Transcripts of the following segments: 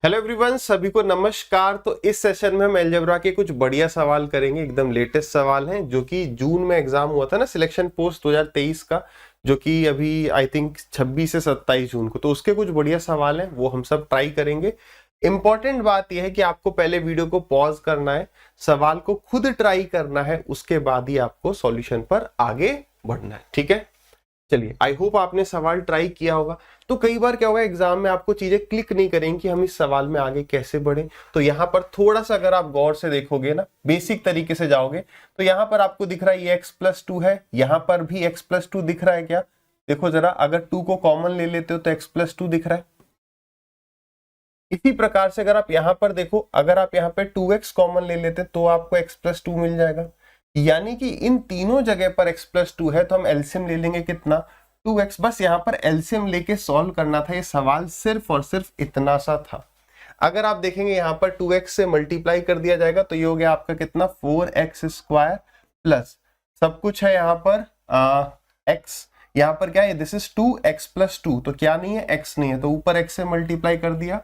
Hello everyone, सभी को नमस्कार। तो इस सेशन में हम अलजेब्रा के कुछ बढ़िया सवाल करेंगे। एकदम लेटेस्ट सवाल हैं जो कि जून में एग्जाम हुआ था ना, सिलेक्शन पोस्ट 2023 का, जो कि अभी आई थिंक 26 से 27 जून को। तो उसके कुछ बढ़िया सवाल हैं, वो हम सब ट्राई करेंगे। इंपॉर्टेंट बात यह है कि आपको पहले वीडियो को पॉज करना है, सवाल को खुद ट्राई करना है, उसके बाद ही आपको सॉल्यूशन पर आगे बढ़ना है। ठीक है, चलिए, आई होप आपने सवाल ट्राई किया होगा। तो कई बार क्या होगा, एग्जाम में आपको चीजें क्लिक नहीं करेंगी कि हम इस सवाल में आगे कैसे बढ़े। तो यहाँ पर थोड़ा सा अगर आप गौर से देखोगे ना, बेसिक तरीके से जाओगे, तो यहाँ पर आपको दिख रहा है ये x+2 है, यहाँ पर भी x+2 दिख रहा है क्या? देखो जरा, अगर 2 को कॉमन ले लेते हो तो x+2 दिख रहा है। इसी प्रकार से अगर आप यहाँ पर देखो, अगर आप यहाँ पे 2x कॉमन ले लेते तो आपको x+2 मिल जाएगा। यानी कि इन तीनों जगह पर x+2 है, तो हम एलसीएम ले लेंगे कितना? 2x। बस यहाँ पर एलसीएम लेके सॉल्व करना था। ये सवाल सिर्फ और सिर्फ इतना सा था। अगर आप देखेंगे यहाँ पर 2x से मल्टीप्लाई कर दिया जाएगा तो ये हो गया आपका कितना? 4x² प्लस सब कुछ है यहाँ पर x। यहाँ पर क्या है? दिस इज 2x+2, तो क्या नहीं है? x नहीं है, तो ऊपर x से मल्टीप्लाई कर दिया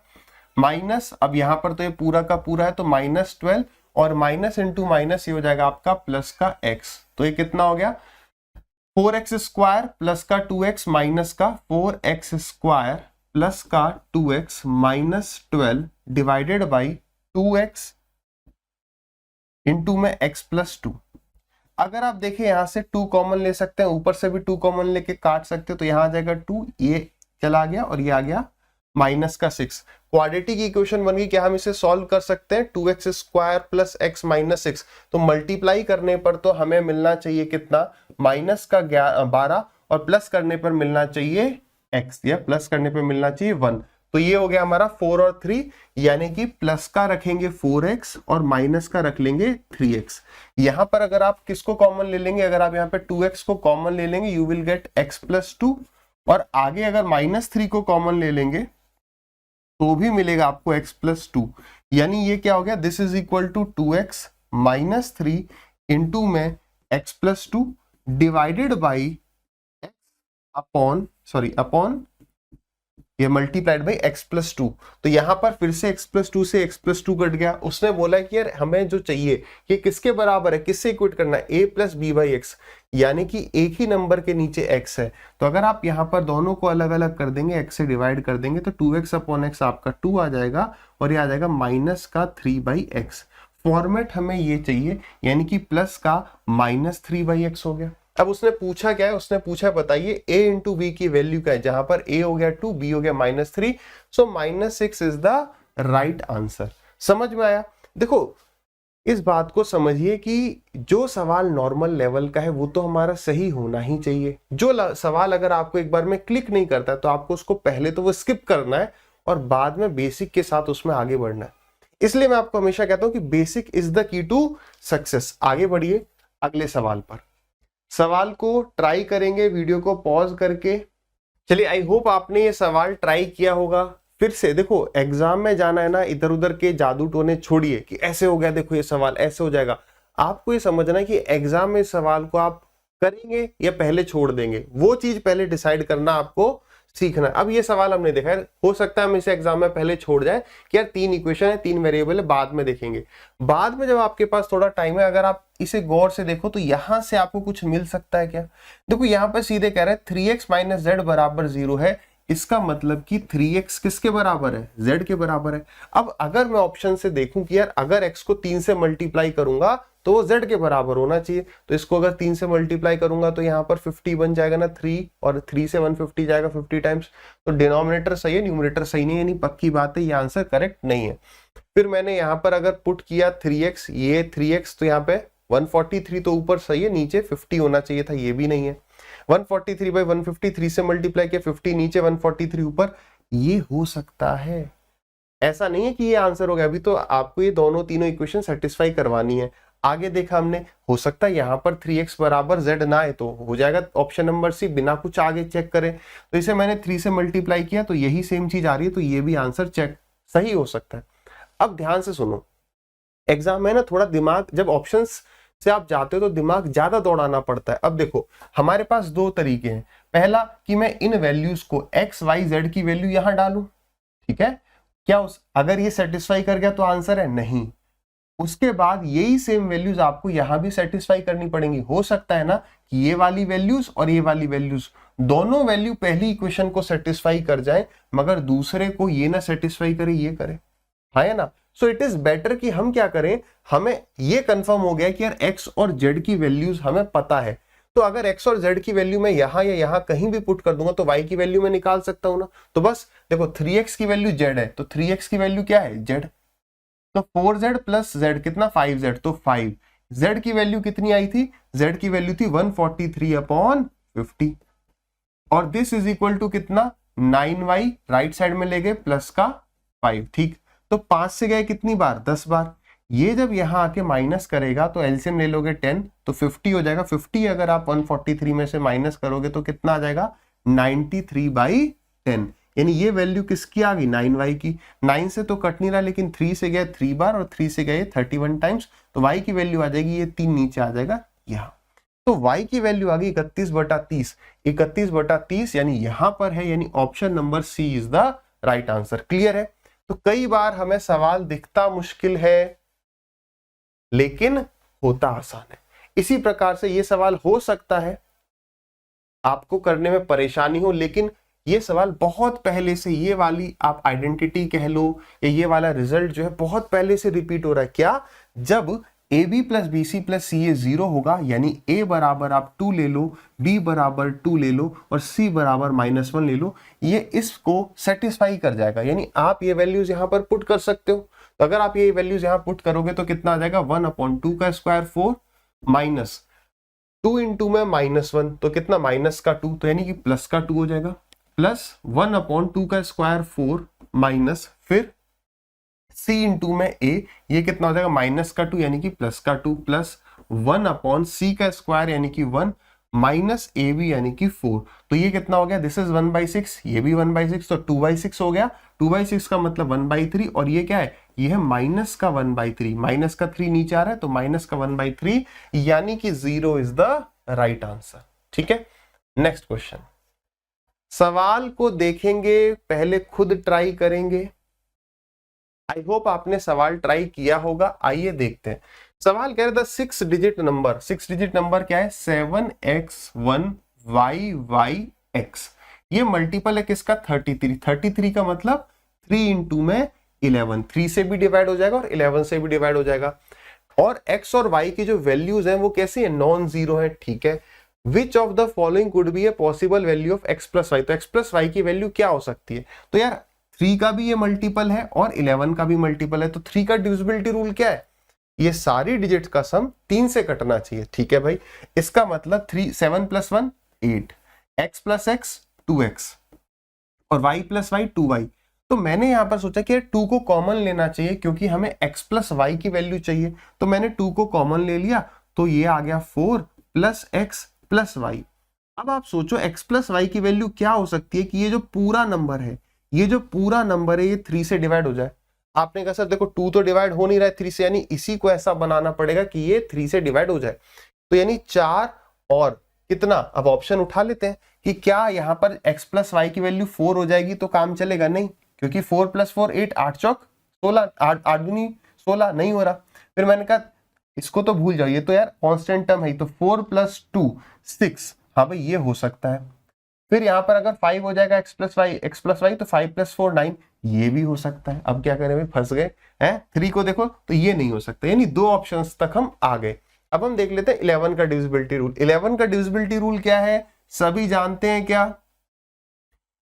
माइनस। अब यहाँ पर तो ये पूरा का पूरा है, तो -12 और माइनस इंटू माइनस ये हो जाएगा आपका प्लस का x। तो ये कितना हो गया? 4x² प्लस का 2x माइनस का 4x² प्लस का 2x minus 12 divided by 2x into में x+2। अगर आप देखें यहाँ से 2 कॉमन ले सकते हैं, ऊपर से भी 2 कॉमन लेके काट सकते हो, तो यहाँ आ जाएगा 2, ये चला गया और ये आ गया माइनस का 6। क्वाड्रेटिक इक्वेशन बन गई। क्या हम इसे सॉल्व कर सकते हैं? 2x² प्लस x माइनस 6, तो मल्टीप्लाई करने पर तो हमें मिलना चाहिए कितना? माइनस का 12 और प्लस करने पर मिलना चाहिए x, या प्लस करने पर मिलना चाहिए 1। तो ये हो गया हमारा 4 और 3, यानी कि प्लस का रखेंगे 4x और माइनस का रख लेंगे 3x। यहां पर अगर आप किसको कॉमन ले लेंगे, अगर आप यहाँ पे 2x को कॉमन ले लेंगे, यू विल गेट x+2, और आगे अगर -3 को कॉमन ले लेंगे तो भी मिलेगा आपको x+2। यानी ये क्या हो गया? This is equal to 2x minus 3 into में x+2 divided by x upon ये मल्टीप्लाइड बाई x+2। तो यहां पर फिर से x+2 से x+2 कट गया। उसने बोला कि यार हमें जो चाहिए ये किसके बराबर है, किससे इक्वेट करना है? a plus b by x, यानी कि एक ही नंबर के नीचे x है। तो अगर आप यहाँ पर दोनों को अलग अलग कर देंगे, x से डिवाइड कर देंगे, तो 2x अपॉन x आपका 2 आ जाएगा और ये आ जाएगा माइनस का 3/x। फॉर्मेट हमें ये चाहिए, यानी कि प्लस का -3/x हो गया। अब उसने पूछा क्या है? उसने पूछा बताइए a इंटू बी की वैल्यू क्या है, जहां पर a हो गया 2, b हो गया -3, सो -6 इज द राइट आंसर। समझ में आया? देखो, इस बात को समझिए कि जो सवाल नॉर्मल लेवल का है वो तो हमारा सही होना ही चाहिए। जो सवाल अगर आपको एक बार में क्लिक नहीं करता है तो आपको उसको पहले तो वो स्किप करना है और बाद में बेसिक के साथ उसमें आगे बढ़ना है। इसलिए मैं आपको हमेशा कहता हूं कि basic is the key to success. आगे बढ़िए अगले सवाल पर। सवाल को ट्राई करेंगे वीडियो को पॉज करके। चलिए, आई होप आपने ये सवाल ट्राई किया होगा। फिर से देखो, एग्जाम में जाना है ना, इधर उधर के जादू टोने छोड़िए कि ऐसे हो गया, देखो ये सवाल ऐसे हो जाएगा। आपको ये समझना है कि एग्जाम में इस सवाल को आप करेंगे या पहले छोड़ देंगे, वो चीज पहले डिसाइड करना आपको सीखना है। अब ये सवाल हमने देखा है, हो सकता है हम इसे एग्जाम में पहले छोड़ जाए कि यार 3 इक्वेशन है, 3 वेरिएबल है, बाद में देखेंगे। बाद में जब आपके पास थोड़ा टाइम है, अगर आप इसे गौर से देखो तो यहां से आपको कुछ मिल सकता है क्या? देखो, यहां पर सीधे कह रहे हैं 3x माइनस जेड बराबर 0 है। इसका मतलब कि 3x किसके बराबर है? z के बराबर है। अब अगर मैं ऑप्शन से देखूं कि यार अगर x को 3 से मल्टीप्लाई करूंगा तो वो z के बराबर होना चाहिए, तो इसको अगर 3 से मल्टीप्लाई करूंगा तो यहाँ पर 50 बन जाएगा ना, 3 और 3 से 150 जाएगा 50 टाइम्स। तो डिनोमिनेटर सही है, न्यूमरेटर सही नहीं है, यानी पक्की बात है, ये आंसर करेक्ट नहीं है। फिर मैंने यहाँ पर अगर पुट किया 3x, ये 3x, तो यहाँ पे 143 तो ऊपर सही है, नीचे 50 होना चाहिए था, ये भी नहीं है। 143/153 से मल्टीप्लाई किया, 50 नीचे 143 ऊपर, ये हो सकता है। ऐसा नहीं है कि ये आंसर हो गया। अभी तो आपको ये दोनों तीनों इक्वेशन सेटिस्फाई करवानी है। आगे देखा हमने, हो सकता है यहाँ पर 3x बराबर z ना है, तो हो जाएगा ऑप्शन नंबर सी, बिना कुछ आगे चेक करे। तो इसे मैंने 3 से मल्टीप्लाई किया तो यही सेम चीज आ रही है, तो ये भी आंसर चेक सही हो सकता है। अब ध्यान से सुनो, एग्जाम में ना थोड़ा दिमाग, जब ऑप्शंस से आप जाते हो तो दिमाग ज्यादा दौड़ाना पड़ता है। अब देखो, हमारे पास 2 तरीके हैं। पहला कि मैं इन वैल्यूज को x y z की वैल्यू यहां डालूं, ठीक है, क्या अगर ये सेटिस्फाई कर गया तो आंसर है नहीं। उसके बाद यही सेम वैल्यूज आपको यहां भी सेटिस्फाई करनी पड़ेंगी। हो सकता है ना कि ये वाली वैल्यूज और ये वाली वैल्यूज दोनों वैल्यू पहली इक्वेशन को सेटिस्फाई कर जाए, मगर दूसरे को ये ना सेटिस्फाई करे, ये करे, है ना। सो इट इज बेटर कि हम क्या करें, हमें ये कंफर्म हो गया कि यार x और z की वैल्यूज हमें पता है, तो अगर x और z की वैल्यू मैं यहां या यहां कहीं भी पुट कर दूंगा तो y की वैल्यू मैं निकाल सकता हूं ना। तो बस देखो 3x की वैल्यू z है, तो 3x की वैल्यू क्या है, z। तो 4z प्लस z कितना, 5z, तो 5। z की वैल्यू कितनी आई थी, z की वैल्यू थी 143/50, और दिस इज इक्वल टू कितना, 9y, राइट साइड में ले गए प्लस का 5, ठीक। तो 5 से गए कितनी बार, 10 बार। ये जब यहां आके माइनस करेगा तो एलसीएम ले लोगे 10, तो 50 हो जाएगा। 50 अगर आप 143 में से माइनस करोगे तो कितना आ जाएगा, 93/10। यानी ये वैल्यू किसकी आ गई, 9y की। 9 से तो कट नहीं रहा, लेकिन 3 से गए 3 बार और 3 से गए 31 टाइम्स, तो y की वैल्यू आ जाएगी, ये 3 नीचे आ जाएगा यहाँ। तो y की वैल्यू आ गई 31/30। 31/30 यानी यहां पर है, यानी option number C is the right answer. Clear है। तो कई बार हमें सवाल दिखता मुश्किल है लेकिन होता आसान है। इसी प्रकार से ये सवाल हो सकता है आपको करने में परेशानी हो, लेकिन ये सवाल बहुत पहले से, ये वाली आप आइडेंटिटी कह लो या ये वाला रिजल्ट जो है बहुत पहले से रिपीट हो रहा है। क्या, जब AB plus BC plus CA 0 होगा, यानी A बराबर आप 2 ले लो, B बराबर 2 ले लो और C बराबर -1 ले लो, ये इसको सेटिस्फाई कर जाएगा। यानी आप ये वैल्यूज यहां पर पुट कर सकते हो। तो अगर आप ये वैल्यूज यहां पुट करोगे तो कितना आ जाएगा, 1/2 का स्क्वायर 4 माइनस 2 इंटू में -1, तो कितना, माइनस का 2, तो यानी कि प्लस का 2 हो जाएगा, प्लस 1/2 का स्क्वायर 4 माइनस फिर c इंटू में a, ये कितना हो जाएगा, माइनस का 2 यानी कि प्लस का 2, प्लस 1/c का स्क्वायर यानी कि 1 माइनस ab यानी कि 4, तो ये कितना हो गया, दिस इज 1/6, ये भी 1/6, तो 2/6 हो गया। 2/6 का मतलब 1/3, और ये क्या है, ये है माइनस का 1/3, माइनस का 3 नीचे आ रहा है तो माइनस का 1/3, यानी कि 0 इज द राइट आंसर। ठीक है, नेक्स्ट क्वेश्चन। सवाल को देखेंगे, पहले खुद ट्राई करेंगे। आई होप आपने सवाल ट्राई किया होगा। आइए देखते हैं। सवाल कह रहा था 6 डिजिट नंबर, 6 डिजिट नंबर क्या है, 7x1yy(x), ये मल्टीपल है किसका, 33। 33 का मतलब 3 इंटू में 11, 3 से भी डिवाइड हो जाएगा और 11 से भी डिवाइड हो जाएगा। और x और y की जो वैल्यूज हैं वो कैसी है, नॉन जीरो है। ठीक है, which of the following could be a possible value of x plus y, तो x प्लस वाई की वैल्यू क्या हो सकती है, तो यार 3 का भी ये मल्टीपल है और 11 का भी मल्टीपल है, तो 3 का डिविजिबिलिटी रूल क्या है, ये सारी डिजिट का सम 3 से कटना चाहिए। ठीक है भाई, इसका मतलब 7 + 1 8, x प्लस x 2x और y प्लस वाई 2y। तो मैंने यहां पर सोचा कि 2 को कॉमन लेना चाहिए क्योंकि हमें x प्लस वाई की वैल्यू चाहिए, तो मैंने 2 को कॉमन ले लिया, तो ये आ गया 4 प्लस x प्लस वाई। अब आप सोचो x प्लस वाई की वैल्यू क्या हो सकती है कि ये जो पूरा नंबर है, ये जो पूरा नंबर है ये 3 से डिवाइड हो जाए। आपने कहा सर देखो 2 तो डिवाइड हो नहीं रहा है 3 से, यानी इसी को ऐसा बनाना पड़ेगा कि ये 3 से डिवाइड हो जाए, तो यानी 4 और कितना, अब ऑप्शन उठा लेते हैं कि क्या यहाँ पर x प्लस वाई की वैल्यू 4 हो जाएगी तो काम चलेगा, नहीं, क्योंकि 4 + 4 8, 8 चौक 16, 8 दूनी 16, नहीं हो रहा। फिर मैंने कहा इसको तो भूल जाओ, ये तो यार कांस्टेंट टर्म है, तो 4 + 2 6, हाँ भाई ये हो सकता है। फिर यहाँ पर अगर 5 हो जाएगा x प्लस वाई, तो 5 + 4 9, ये भी हो सकता है। अब क्या करें भाई, फंस गए हैं, 3 को देखो तो ये नहीं हो सकता, यानी 2 ऑप्शंस तक हम आ गए। अब हम देख लेते हैं 11 का डिविजिबिलिटी रूल। 11 का डिविजिबिलिटी रूल क्या है, सभी जानते हैं क्या,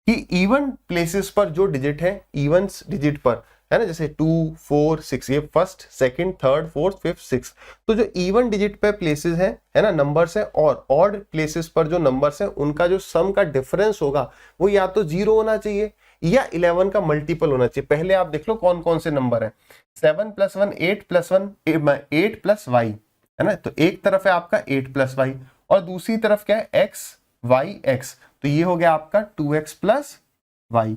कि इवन प्लेसेस पर जो डिजिट है, इवन डिजिट पर है ना, जैसे 2 4 6, ये first second third fourth fifth six, तो जो इवन डिजिट पे प्लेसेस है ना, नंबर्स है, और ऑड प्लेसेस पर जो नंबर्स है उनका जो सम का डिफरेंस होगा वो या तो 0 होना चाहिए या 11 का मल्टीपल होना चाहिए। पहले आप देख लो कौन कौन से नंबर है, 7 + 1 8 + 1 8 प्लस वाई, है ना, तो एक तरफ है आपका 8 + वाई और दूसरी तरफ क्या है, x y x, तो ये हो गया आपका 2x + y।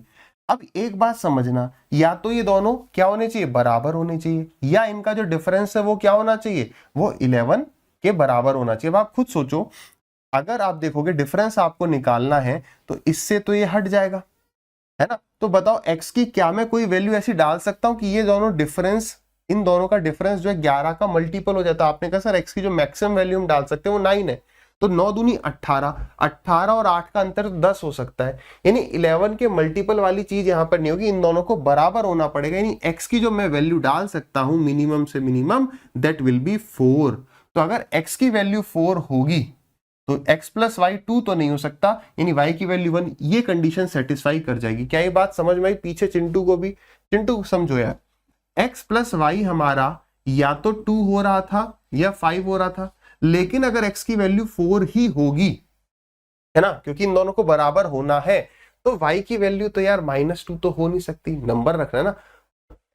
अब एक बात समझना, या तो ये दोनों क्या होने चाहिए, बराबर होने चाहिए, या इनका जो डिफरेंस है वो क्या होना चाहिए, वो 11 के बराबर होना चाहिए। अब आप खुद सोचो, अगर आप देखोगे डिफरेंस आपको निकालना है तो इससे तो ये हट जाएगा, है ना, तो बताओ x की क्या मैं कोई वैल्यू ऐसी डाल सकता हूं कि ये दोनों डिफरेंस, इन दोनों का डिफरेंस जो है 11 का मल्टीपल हो जाता है। आपने कहा सर x की जो मैक्सिमम वैल्यू हम डाल सकते हैं वो 9 है, तो 9 दूनी 18, 18 और 8 का अंतर 10 हो सकता है, यानी 11 के मल्टीपल वाली चीज यहां पर नहीं होगी, इन दोनों को बराबर होना पड़ेगा, यानी x की जो मैं वैल्यू डाल सकता हूं मिनिमम से मिनिमम दैट विल बी 4। तो अगर x की वैल्यू 4 होगी तो x प्लस वाई 2 तो नहीं हो सकता, यानी y की वैल्यू 1, ये कंडीशन सेटिस्फाई कर जाएगी। क्या ये बात समझ में आई? पीछे चिंटू को भी, चिंटू समझो यार, x प्लस वाई हमारा या तो 2 हो रहा था या 5 हो रहा था, लेकिन अगर x की वैल्यू 4 ही होगी, है ना, क्योंकि इन दोनों को बराबर होना है, तो y की वैल्यू तो यार -2 तो हो नहीं सकती। नंबर रखना है ना,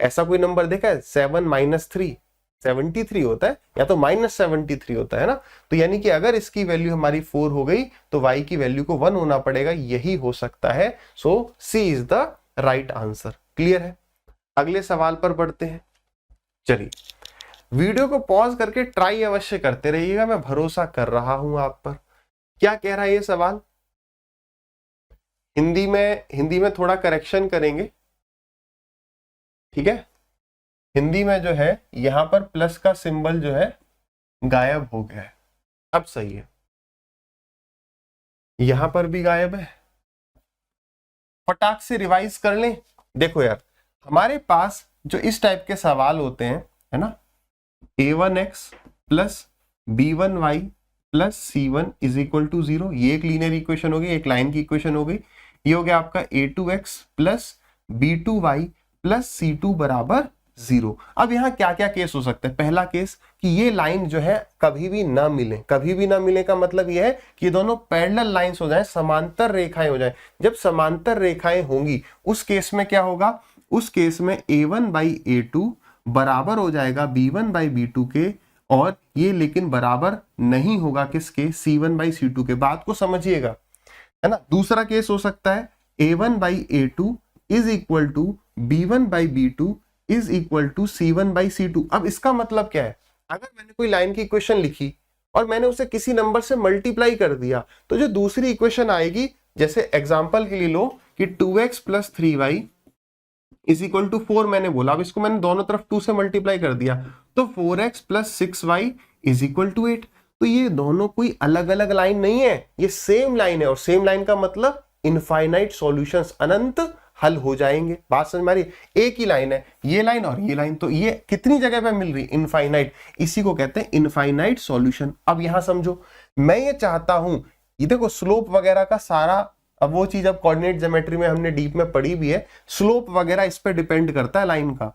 ऐसा कोई नंबर देखा है 7 - 3 73 होता है, या तो -73 होता है ना। तो यानी कि अगर इसकी वैल्यू हमारी 4 हो गई तो y की वैल्यू को 1 होना पड़ेगा, यही हो सकता है। So C is the right answer. Clear है? अगले सवाल पर बढ़ते हैं। चलिए, वीडियो को पॉज करके ट्राई अवश्य करते रहिएगा, मैं भरोसा कर रहा हूं आप पर। क्या कह रहा है ये सवाल? हिंदी में थोड़ा करेक्शन करेंगे, ठीक है। हिंदी में जो है यहां पर प्लस का सिंबल जो है गायब हो गया है, अब सही है। यहां पर भी गायब है, फटाक से रिवाइज कर लें। देखो यार, हमारे पास जो इस टाइप के सवाल होते हैं, है ना, a1x plus b1y plus c1 is equal to 0, ये एक लीनियर इक्वेशन हो गई, एक लाइन की इक्वेशन हो गई। ये हो गया आपका a2x plus b2y plus c2 बराबर 0। अब यहाँ क्या क्या केस हो सकते हैं? पहला केस कि ये लाइन जो है कभी भी ना मिले। कभी भी ना मिले का मतलब ये है कि ये दोनों पैरेलल लाइंस हो जाएं, समांतर रेखाएं हो जाएं। जब समांतर रेखाएं होंगी उस केस में क्या होगा? उस केस में a1/a2 बराबर हो जाएगा b1/b2 के, और ये लेकिन बराबर नहीं होगा किसके? c1/c2 के। बात को समझिएगा, है ना। दूसरा केस हो सकता है a1/a2 is equal to b1/b2 is equal to c1/c2। अब इसका मतलब क्या है? अगर मैंने कोई लाइन की इक्वेशन लिखी और मैंने उसे किसी नंबर से मल्टीप्लाई कर दिया, तो जो दूसरी इक्वेशन आएगी, जैसे एग्जांपल के लिए लो कि 2x plus 3y is equal to 4 मैंने बोला, अब इसको मैंने दोनों तरफ 2 से मल्टीप्लाई कर दिया, तो 4x plus 6y is equal to 8। तो ये दोनों कोई अलग अलग लाइन नहीं है, ये सेम लाइन है, और सेम लाइन का मतलब इनफाइनाइट सॉल्यूशंस, अनंत हल हो जाएंगे। बात समझ में आ रही है? एक ही लाइन है, ये लाइन और ये लाइन, तो ये कितनी जगह पे मिल रही? इनफाइनाइट। इसी को कहते हैं इनफाइनाइट सॉल्यूशन। अब यहां समझो, मैं ये चाहता हूं, ये देखो स्लोप वगैरह का सारा, अब वो चीज अब कोऑर्डिनेट ज्योमेट्री में हमने डीप में पढ़ी भी है, स्लोप वगैरह इस पे डिपेंड करता है लाइन का।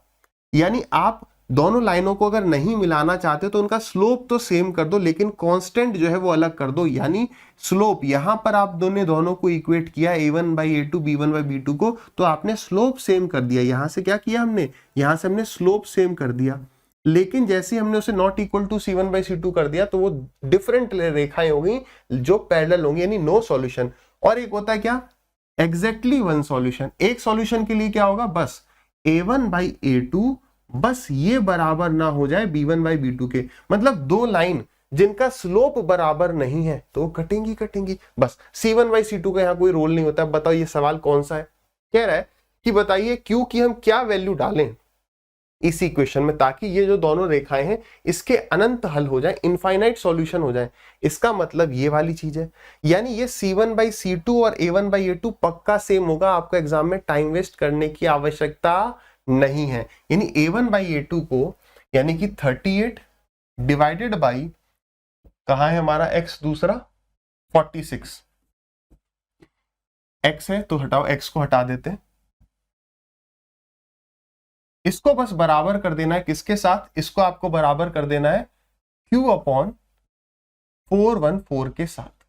यानी आप दोनों लाइनों को अगर नहीं मिलाना चाहते तो उनका स्लोप तो सेम कर दो, लेकिन कांस्टेंट जो है वो अलग कर दो। यानी स्लोप, यहां पर आप दोनों को इक्वेट किया a1/a2 b1/b2 को, तो आपने स्लोप सेम कर दिया। यहां से क्या किया हमने? यहां से हमने स्लोप सेम कर दिया, लेकिन जैसे हमने उसे नॉट इक्वल टू c1/c2 कर दिया तो वो डिफरेंट रेखाएं होंगी जो पैरेलल होंगी, यानी नो सॉल्यूशन। और एक होता है क्या? Exactly one solution. एक सॉल्यूशन के लिए क्या होगा? बस a1/a2 बस ये बराबर ना हो जाए b1/b2 के, मतलब दो लाइन जिनका स्लोप बराबर नहीं है तो वो कटेंगी। बस c1/c2 का यहां कोई रोल नहीं होता। बताओ ये सवाल कौन सा है? कह रहा है कि बताइए क्यू की हम क्या वैल्यू डालें इस इक्वेशन में, ताकि ये जो दोनों रेखाएं हैं इसके अनंत हल हो जाए, इनफाइनाइट सॉल्यूशन हो जाए। इसका मतलब ये वाली चीज है, यानी ये c1/c2 और a1/a2 पक्का सेम होगा। आपको एग्जाम में टाइम वेस्ट करने की आवश्यकता नहीं है। यानी a1/a2 को, यानी कि 38 डिवाइडेड बाई, कहां है हमारा x दूसरा? 46। x है तो हटाओ, x को हटा देते हैं, इसको बस बराबर कर देना है किसके साथ? इसको आपको बराबर कर देना है q/414 के साथ।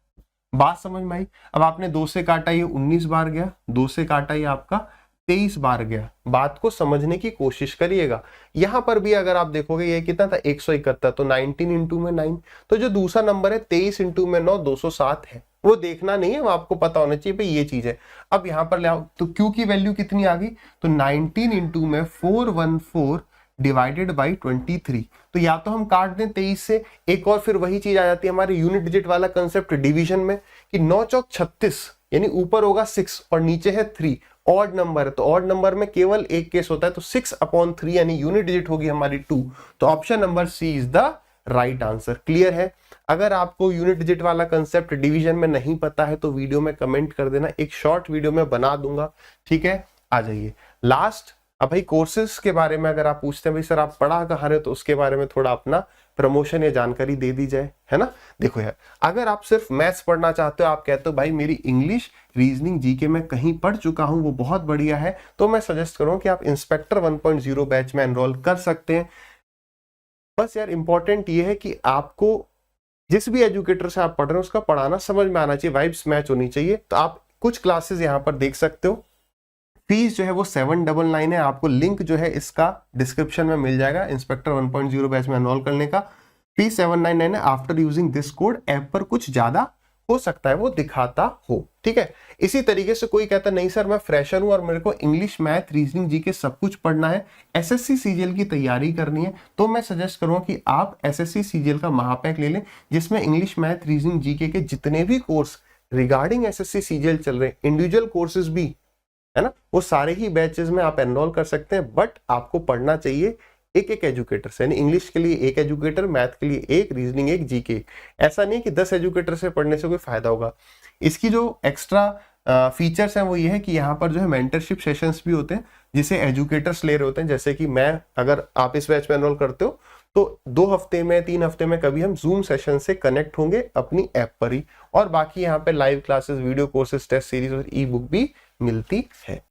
बात समझ में आई? अब आपने 2 से काटा, ये 19 बार गया, 2 से काटा ये आपका 23 बार गया। बात को समझने की कोशिश करिएगा। यहां पर भी अगर आप देखोगे ये कितना था? 171, तो 19 इंटू में 9, तो जो दूसरा नंबर है 23 इंटू में 9 207 है। वो देखना नहीं है, वो आपको पता होना चाहिए भाई ये चीज है। अब यहां पर ले आओ, तो Q की वैल्यू कितनी आ गई? तो 19 इंटू में 414 डिवाइडेड बाई 23। तो या तो हम काट दें 23 से, एक और फिर वही चीज आ जाती है हमारे यूनिट डिजिट वाला कंसेप्ट डिवीजन में, कि 9 चौक 36, यानी ऊपर होगा 6 और नीचे है 3, ऑड नंबर है तो ऑड नंबर में केवल एक केस होता है, तो 6/3 यानी यूनिट डिजिट होगी हमारी 2, तो option number C is the right answer. Clear है? अगर आपको यूनिट डिजिट वाला कंसेप्ट डिवीजन में नहीं पता है तो वीडियो में कमेंट कर देना, एक शॉर्ट वीडियो में बना दूंगा, ठीक है। आ जाइए लास्ट। अब भाई कोर्सेज के बारे में अगर आप पूछते हैं भाई सर आप पढ़ा कहाँ रहे हो, तो उसके बारे में थोड़ा अपना प्रमोशन या जानकारी दे दी जाए, है ना। देखो यार, अगर आप सिर्फ मैथ्स पढ़ना चाहते हो, आप कहते हो भाई मेरी इंग्लिश, रीजनिंग, जीके में कहीं पढ़ चुका हूं वो बहुत बढ़िया है, तो मैं सजेस्ट करूं कि आप इंस्पेक्टर 1.0 बैच में एनरोल कर सकते हैं। बस यार इंपॉर्टेंट ये है कि आपको जिस भी एजुकेटर से आप पढ़ रहे हो उसका पढ़ाना समझ में आना चाहिए, वाइब्स मैच होनी चाहिए। तो आप कुछ क्लासेस यहाँ पर देख सकते हो। फीस जो है वो 799 है, आपको लिंक जो है इसका डिस्क्रिप्शन में मिल जाएगा। इंस्पेक्टर 1.0 बैच में एनरोल करने का फीस 799 है। After using this code app पर कुछ ज्यादा हो सकता है वो दिखाता हो, ठीक है। इसी तरीके से कोई कहता नहीं सर मैं फ्रेशर हूं और मेरे को इंग्लिश, मैथ, रीजनिंग, जीके सब कुछ पढ़ना है, एसएससी सीजीएल की तैयारी करनी है, तो मैं सजेस्ट करूंगा कि आप एसएससी सीजीएल का महापैक ले लें, जिसमें इंग्लिश, मैथ, रीजनिंग, जीके के जितने भी कोर्स रिगार्डिंग एसएससी सीजीएल चल रहे हैं, इंडिविजुअल कोर्सेज भी है ना, वो सारे ही बैचेस में आप एनरोल कर सकते हैं। बट आपको पढ़ना चाहिए एक एक एजुकेटर से, यानी इंग्लिश के लिए एक एजुकेटर, मैथ के लिए एक, रीजनिंग एक, जीके। ऐसा नहीं कि 10 एजुकेटर से पढ़ने से कोई फायदा होगा। इसकी जो एक्स्ट्रा फीचर्स हैं वो ये है कि यहाँ पर जो है मेंटरशिप सेशंस भी होते हैं जिसे एजुकेटर्स ले रहे होते हैं। जैसे कि मैं, अगर आप इस बैच में एनरोल करते हो तो 2 हफ्ते में, 3 हफ्ते में कभी हम जूम सेशन से कनेक्ट होंगे अपनी ऐप पर ही, और बाकी यहाँ पे live classes, video courses, test series और ई बुक भी मिलती है।